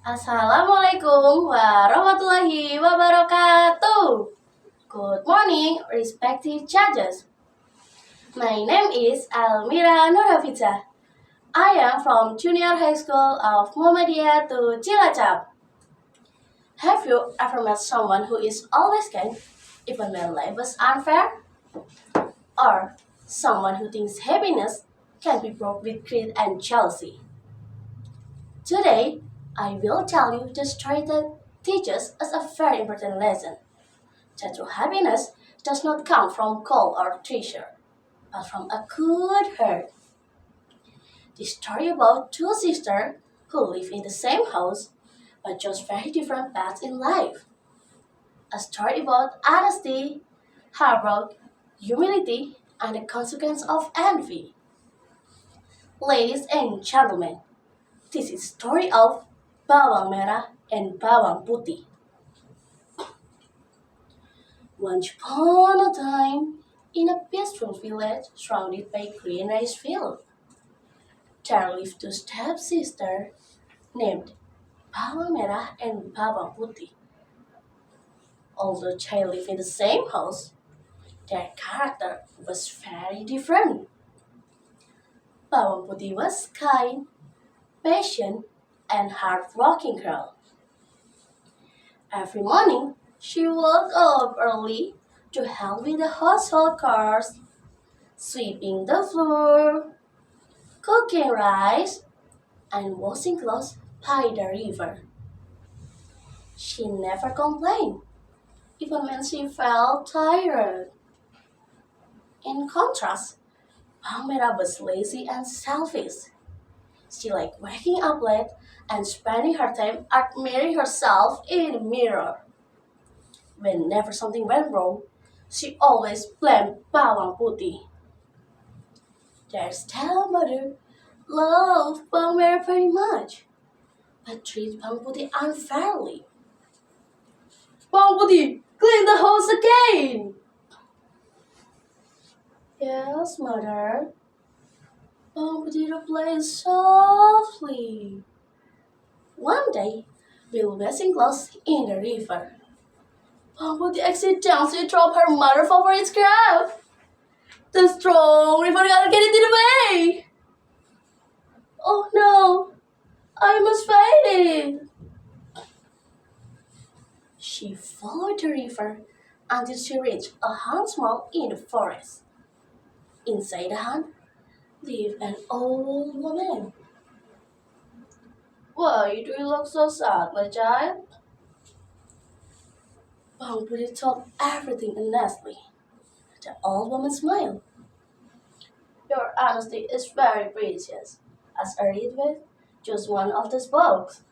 Assalamualaikum warahmatullahi wabarakatuh. Good morning, respected judges. My name is Almira Hafidzah. I am from Junior High School of Muhammadiyah to Cilacap. Have you ever met someone who is always kind, even when life is unfair? Or someone who thinks happiness can be brought with greed and jealousy? Today, I will tell you the story that teaches us a very important lesson. That true happiness does not come from gold or treasure, but from a good heart. The story about two sisters who live in the same house, but chose very different paths in life. A story about honesty, heartbreak, humility, and the consequence of envy. Ladies and gentlemen, this is story of bawang merah and bawang putih. Once upon a time, in a peaceful village surrounded by green rice fields, there lived two stepsisters named bawang merah and bawang putih. Although they lived in the same house, their character was very different. Bawang putih was kind, patient, and hardworking girl. Every morning, she woke up early to help with the household chores, sweeping the floor, cooking rice, and washing clothes by the river. She never complained, even when she felt tired. In contrast, Almira was lazy and selfish. She liked waking up late and spending her time admiring herself in the mirror. Whenever something went wrong, she always blamed bawang putih. Their stepmother loved bawang merah very much, but treated bawang putih unfairly. Bawang putih, clean the house again! Yes, mother. Bawang putih replied softly. One day, while washing clothes in the river, bawang putih accidentally dropped her mother's favorite scarf. The strong river got in the way. Oh no, I must fight it. She followed the river until she reached a hunt's mouth in the forest. Inside the hut lived an old woman. Why do you look so sad, my child? Bawang putih told everything honestly. The old woman smiled. Your honesty is very precious. As I read with, just one of these books.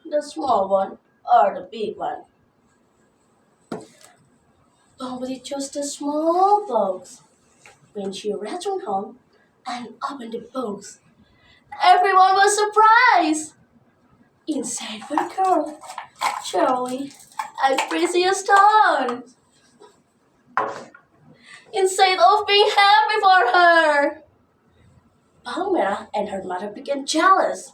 The small one or the big one? Bawang putih chose the small box. When she returned home and opened the box, everyone was surprised. Inside was a girl, surely a precious stone. Instead of being happy for her, bawang merah and her mother became jealous.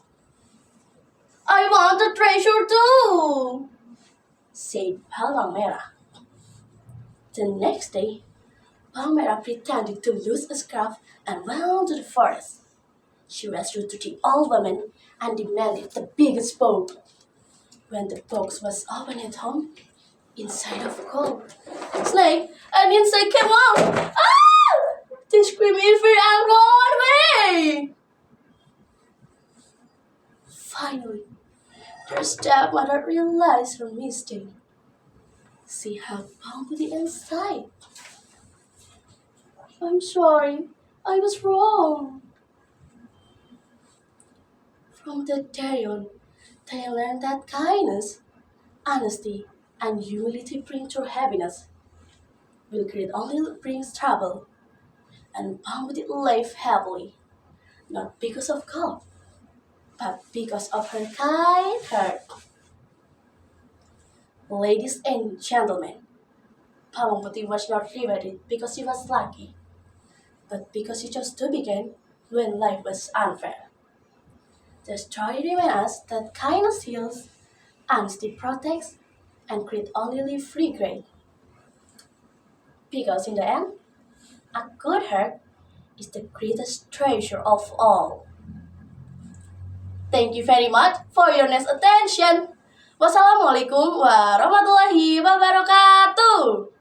I want the treasure too, said bawang merah. The next day, bawang merah pretended to lose a scarf and went to the forest. She rescued the old woman and demanded the biggest box. When the box was opened at home, inside of cold, snake and insect came out. Ah! They screamed in fear and ran away. Finally, their stepmother realized her mistake. She held bawang putih inside. I'm sorry, I was wrong. From that day on, they learned that kindness, honesty, and humility bring true happiness. Will greed only brings trouble, and bawang putih lived happily, not because of gold, but because of her kind heart. Ladies and gentlemen, bawang putih was not rewarded because she was lucky, but because she chose to begin when life was unfair. The story reminds us that kindness heals, honesty protects, and greed only leaves regret. Because in the end, a good heart is the greatest treasure of all. Thank you very much for your nice attention. Wassalamualaikum warahmatullahi wabarakatuh.